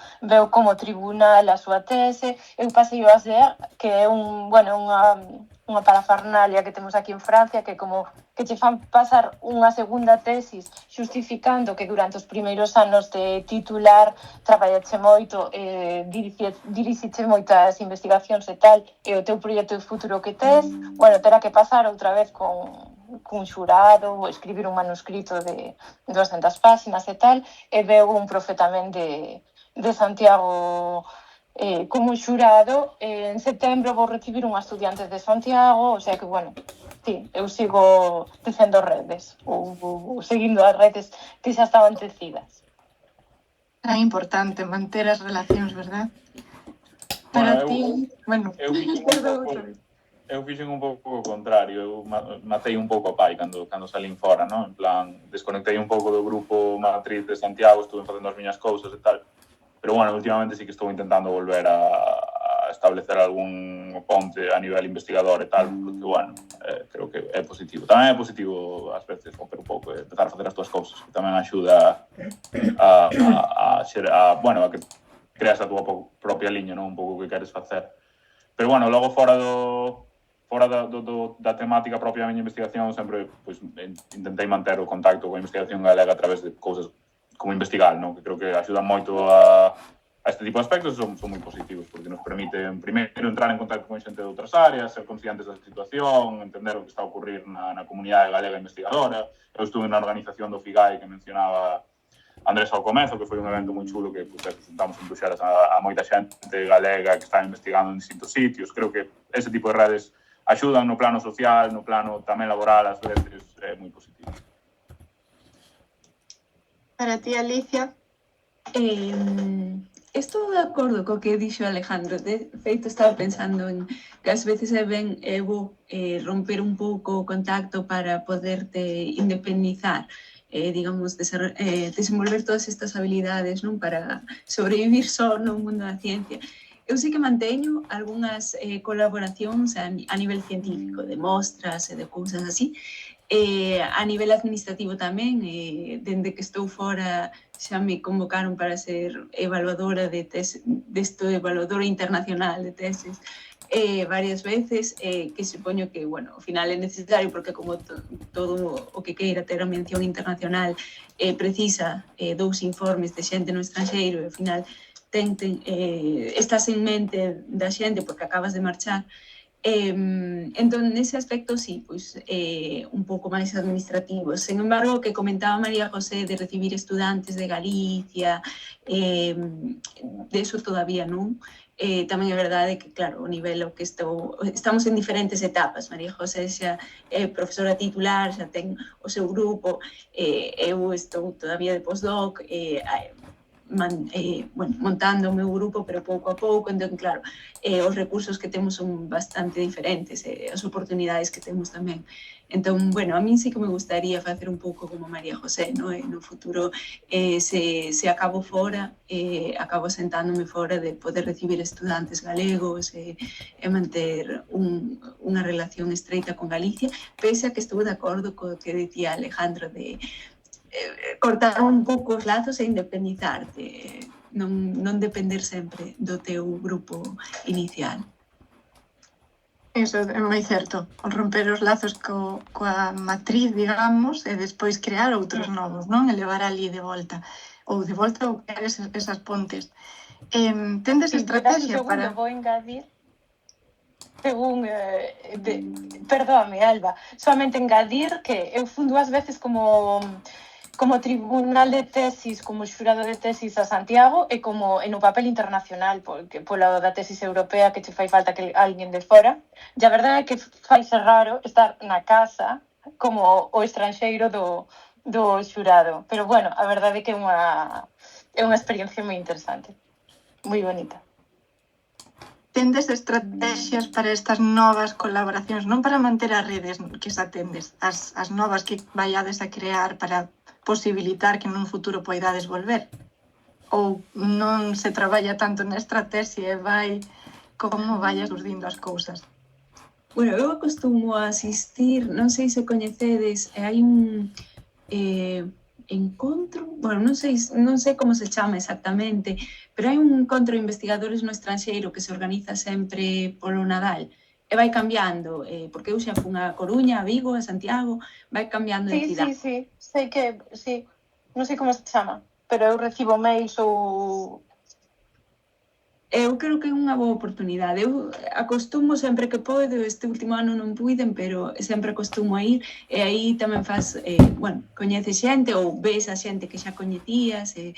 como tribunal a súa tese, eu pasei o ASDER, que é unha parafernalia que temos aquí en Francia, que como que che fan pasar unha segunda tesis xustificando que durante os primeiros anos de titular traballache moito, dirixiche moitas investigacións e tal, e o teu proxecto de futuro que tes, terá que pasar outra vez cun xurado ou escribir un manuscrito de 200 páxinas e tal, e veu un profe tamén de Santiago como xurado. En setembro vou recibir unha estudiante de Santiago, o sea que, sí, eu sigo tecendo redes ou seguindo as redes que xa estaban tecidas. É importante manter as relacións, verdad? Para ti, eu fixen un pouco o contrario, eu matei un pouco o pai cando salín fora, non? En plan, desconectei un pouco do grupo matriz de Santiago, estuve facendo as miñas cousas e tal, pero últimamente sí que estou intentando volver a establecer algún ponte a nivel investigador e tal, porque, creo que é positivo. Tamén é positivo, ás veces, romper un pouco e empezar a facer as túas cousas, que tamén axuda a que creas a túa propia liña, non? Un pouco o que queres facer. Pero, logo fora da temática propia da miña investigación, sempre intentei manter o contacto coa investigación galega a través de cousas como investigar, non? Que creo que axudan moito a este tipo de aspectos, son moi positivos, porque nos permiten, primeiro, entrar en contacto con xente de outras áreas, ser conscientes da situación, entender o que está a ocurrir na comunidade galega investigadora. Eu estuve na organización do FIGAI que mencionaba Andrés ao comezo, que foi un evento moi chulo que juntamos en Bruxelas a moita xente galega que está investigando en distintos sitios. Creo que ese tipo de redes axudan no plano social, no plano tamén laboral, ás veces é moi positivo. Para ti, Alicia? Estou de acordo co que dixo Alejandro. De feito, estaba pensando en que ás veces é ben romper un pouco o contacto para poderte independizar, digamos, desenvolver todas estas habilidades, non, para sobrevivir só no mundo da ciencia. Eu sí que manteño algunhas colaboracións a nivel científico, de mostras e de cousas así. A nivel administrativo tamén, dende que estou fora, xa me convocaron para ser evaluadora de tesis, evaluadora internacional de tesis, varias veces, que supoño que, ao final é necesario, porque como todo o que queira ter a mención internacional precisa 2 informes de xente no estranxeiro, e ao final estás en mente da xente porque acabas de marchar. Entón, nese aspecto, sí, un pouco máis administrativo. Sen embargo, o que comentaba María José de recibir estudantes de Galicia, de eso todavía non. Tamén é verdade que, claro, o nivel o que estamos en diferentes etapas. María José xa é profesora titular, xa ten o seu grupo, eu estou todavía de postdoc, montando o meu grupo, pero pouco a pouco, entón, claro, os recursos que temos son bastante diferentes, as oportunidades que temos tamén. Entón, bueno, a min sí que me gustaría facer un pouco como María José, no? No futuro, se acabo fora, acabo sentándome fora de poder recibir estudantes galegos e manter unha relación estreita con Galicia, pese a que estuve de acordo co que dicía Alejandro de cortar un pouco os lazos e independizarte, non depender sempre do teu grupo inicial. Iso é moi certo, o romper os lazos coa matriz, digamos, e despois crear outros novos, non? E levar ali de volta, ou crear esas pontes. Tendes estrategia para... Vou engadir, según, perdóame, Alba, solamente engadir que eu fun 2 veces como tribunal de tesis, como xurado de tesis a Santiago e como no papel internacional, porque pola da tesis europea que che fai falta que alguén de fora. E a verdade é que faise raro estar na casa como o estranxeiro do xurado. Pero bueno, a verdade é que é unha experiencia moi interesante, moi bonita. Tendes estrategias para estas novas colaboracións, non para manter as redes que xa tendes, as novas que vaiades a crear para posibilitar que nun futuro poidades volver? Ou non se traballa tanto na estrategia e vai como vai surdindo as cousas? Bueno, eu acostumo a asistir, non sei se coñecedes, hai un encontro, bueno, non sei como se chama exactamente, pero hai un encontro de investigadores no estranxeiro que se organiza sempre polo Nadal, e vai cambiando, porque eu xa fun a Coruña, a Vigo, a Santiago, vai cambiando de entidade. Sí, sei que, sí, non sei como se chama, pero eu recibo mails ou... Eu creo que é unha boa oportunidade. Eu acostumo sempre que podo, este último ano non puiden, pero sempre acostumo a ir, e aí tamén faz, coñeces xente ou ves a xente que xa coñecías, e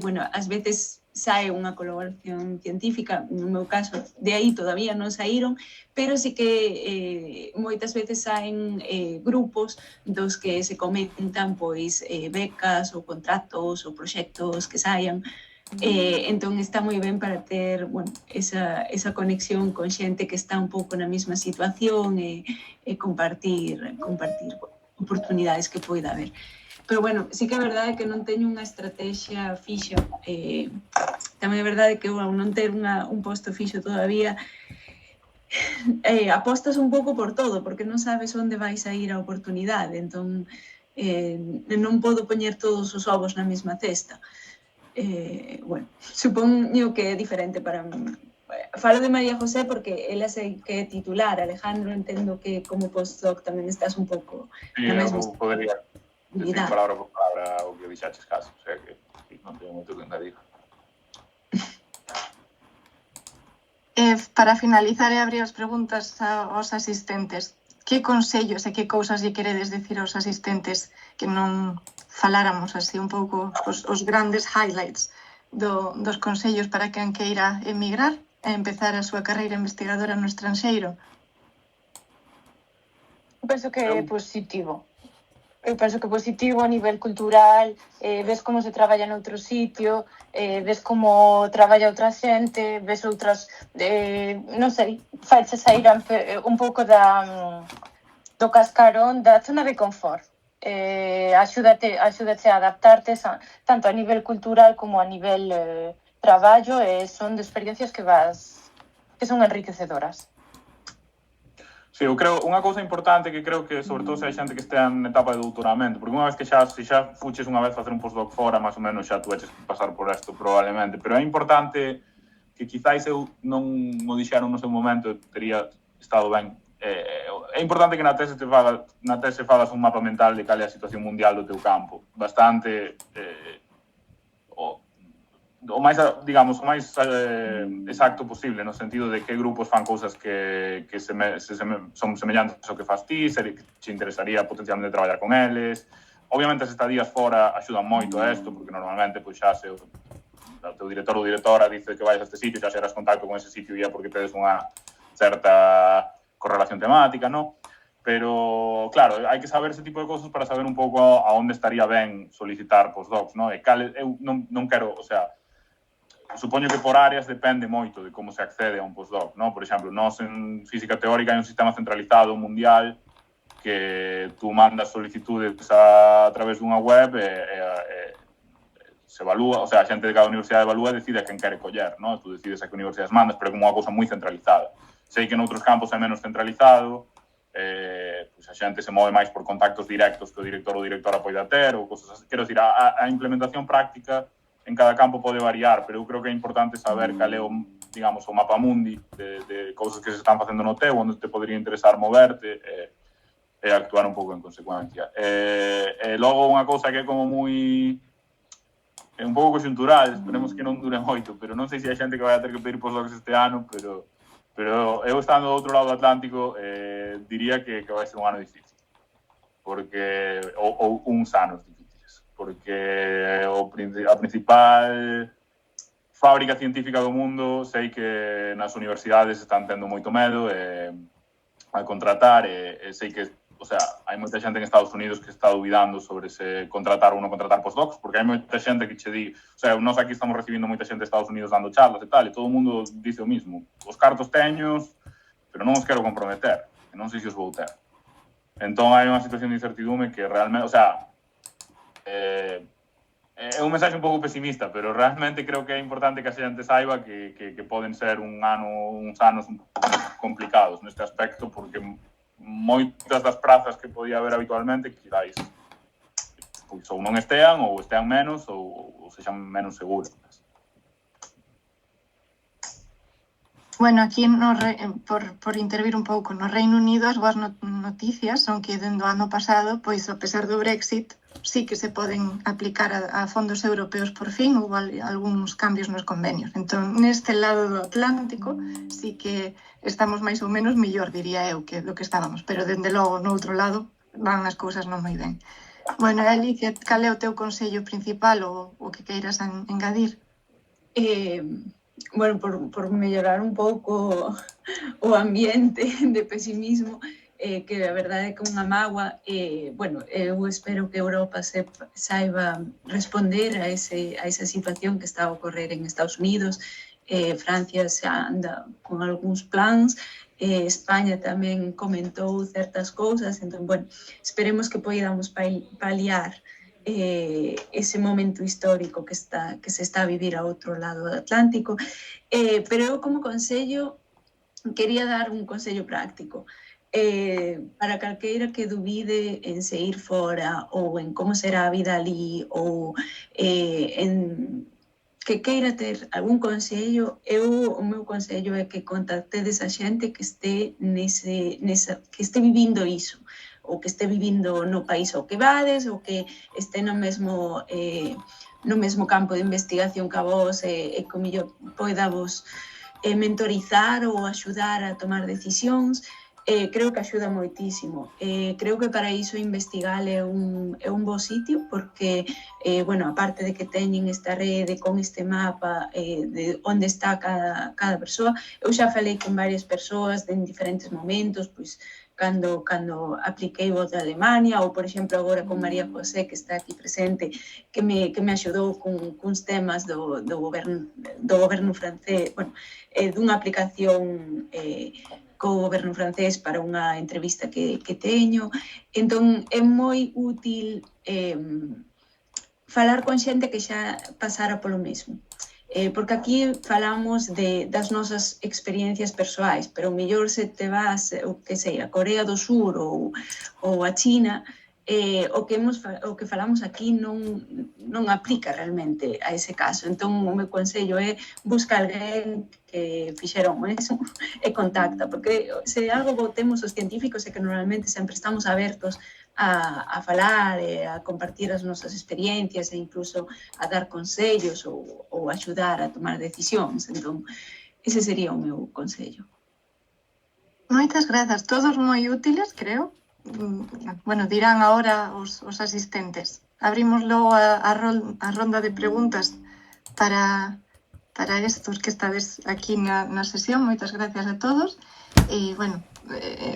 bueno, ás veces sae unha colaboración científica, no meu caso, de aí todavía non saíron, pero sí que moitas veces saen grupos dos que se comentan pois becas ou contratos ou proxectos que saian. Entón está moi ben para ter, bueno, esa conexión con xente que está un pouco na mesma situación e compartir oportunidades que poida haber. Pero bueno, sí que é verdade que non teño unha estrategia fixa. Tamén é verdade que ao non ter un posto fixo todavía, apostas un pouco por todo, porque non sabes onde vais a ir a oportunidade. Entón, non podo poñer todos os ovos na mesma cesta. Bueno, supoño que é diferente para mí. Falo de María José porque ela sei que é titular. Alejandro, entendo que como postdoc tamén estás un pouco na mesma... Sí, eu podería decir palabra por palabra o que dixaches caso, o sea que non teño moito que engadir. Para finalizar e abrir as preguntas aos asistentes, que consellos e que cousas lle queredes decir aos asistentes que non faláramos así un pouco os grandes highlights dos consellos para quen queira emigrar e empezar a súa carreira investigadora no estranxeiro? Eu penso que é positivo. Eu penso que é positivo a nivel cultural, ves como se traballa noutro sitio, ves como traballa outra xente, ves outras, non sei, faiche sair un pouco do cascarón da zona de confort. Axúdate a adaptarte tanto a nivel cultural como a nivel traballo, e son de experiencias que son enriquecedoras. Sí, eu creo, unha cousa importante que creo que, sobre todo, se hai xente que estea en etapa de doutoramento, porque unha vez que xa fuches unha vez facer un postdoc fora, máis ou menos xa tu eches que pasar por isto, probablemente, pero é importante que quizáis eu non mo dixeron no seu momento, teria estado ben. É importante que na tese fagas un mapa mental de cal é a situación mundial do teu campo. Bastante o máis, digamos, o máis exacto posible, no sentido de que grupos fan cousas que son semellantes ao que faz ti, que te interesaría potencialmente traballar con eles. Obviamente as estadías fora axudan moito a isto, porque normalmente pois xa se o teu director ou directora dice que vais a este sitio, xa xeras contacto con ese sitio e é porque tedes unha certa correlación temática, non? Pero, claro, hai que saber ese tipo de cosas para saber un pouco a onde estaría ben solicitar postdocs, non? E cal, eu non quero, o sea, supoño que por áreas depende moito de como se accede a un postdoc, non? Por exemplo, nós en física teórica hai un sistema centralizado mundial que tú mandas solicitudes a través dunha web e se evalúa, o sea, a xente de cada universidade evalúa e decide a quen quere coller, non? Tú decides a que universidades mandas, pero como unha cousa moi centralizada. Sei que noutros campos é menos centralizado, pues a xente se move máis por contactos directos que o director ou directora poida ter, ou cosas así. Quero dicir, a implementación práctica en cada campo pode variar, pero eu creo que é importante saber cal é o, digamos, o mapa mundi de cousas que se están facendo no teu, onde te podría interesar moverte, e actuar un pouco en consecuencia. E logo unha cousa que é como moi... é un pouco conxuntural, esperemos que non dure moito, pero non sei se hai xente que vai a ter que pedir postdocs este ano, pero eu estando do outro lado do Atlántico diría que vai ser un ano difícil, porque ou uns anos difíciles, porque a principal fábrica científica do mundo sei que nas universidades están tendo moito medo a contratar e sei que, o sea, hai moita xente en Estados Unidos que está dubidando sobre se contratar ou non contratar postdocs, porque hai moita xente que che di, o sea, nós aquí estamos recibindo moita xente de Estados Unidos dando charlas e tal, e todo o mundo dice o mismo, os cartos teños, pero non os quero comprometer, e non sei se os vou ter. Entón hai unha situación de incertidume que realmente, o sea, é un mensaxe un pouco pesimista, pero realmente creo que é importante que a xente saiba que poden ser uns anos un pouco complicados neste aspecto, porque moitas das prazas que podía haber habitualmente quizáis pois ou non estean, ou estean menos, ou sexan menos seguras. Bueno, aquí por intervir un pouco no Reino Unido, as boas noticias son que dende o ano pasado, pois a pesar do Brexit, sí que se poden aplicar a fondos europeos por fin, houve algúns cambios nos convenios. Entón, neste lado do Atlántico, sí que estamos máis ou menos mellor, diría eu, que do que estábamos, pero dende logo, no outro lado, van as cousas non moi ben. Bueno, Alicia, cal é o teu consello principal ou o que queiras engadir? Bueno, por mellorar un pouco o ambiente de pesimismo, que a verdade é que unha mágoa, bueno, eu espero que Europa saiba responder a esa situación que está a ocorrer en Estados Unidos. Francia xa anda con algúns plans, España tamén comentou certas cousas, entón, bueno, esperemos que poidamos paliar ese momento histórico que se está a vivir ao outro lado do Atlántico, pero eu como consello quería dar un consello práctico para calqueira que dubide en se ir fora ou en como será a vida ali ou en que queira ter algún consello, o meu consello é que contactedes a xente que este que este vivindo iso, ou que este vivindo no país ao que vades, ou que este no mesmo campo de investigación que a vos e que mellor poidavos mentorizar ou axudar a tomar decisións. Creo que axuda moitísimo. Creo que para iso investigar é un bo sitio, porque, bueno, aparte de que teñen esta rede con este mapa de onde está cada persoa, eu xa falei con varias persoas en diferentes momentos, pois, cando apliquei o de Alemania, ou, por exemplo, agora con María José, que está aquí presente, que me axudou cuns temas do goberno francés, bueno, dunha aplicación co goberno francés para unha entrevista que teño. Entón, é moi útil falar con xente que xa pasara polo mesmo. Porque aquí falamos das nosas experiencias persoais, pero mellor se te vas, o que sei, a Corea do Sur ou a China, o que falamos aquí non aplica realmente a ese caso. Entón, o meu consello é buscar alguén que fixeron eso e contacta, porque se algo temos os científicos é que normalmente sempre estamos abertos a falar e a compartir as nosas experiencias e incluso a dar consellos ou axudar a tomar decisións. Entón, ese sería o meu consello. Moitas grazas, todos moi útiles, creo. Bueno, dirán agora os asistentes. Abrimos logo a ronda de preguntas para estos que estades aquí na sesión. Moitas gracias a todos. E, bueno,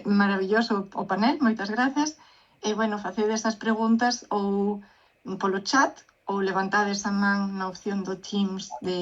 maravilloso o panel, moitas grazas. E, bueno, facedes as preguntas ou polo chat ou levantades a man na opción do Teams de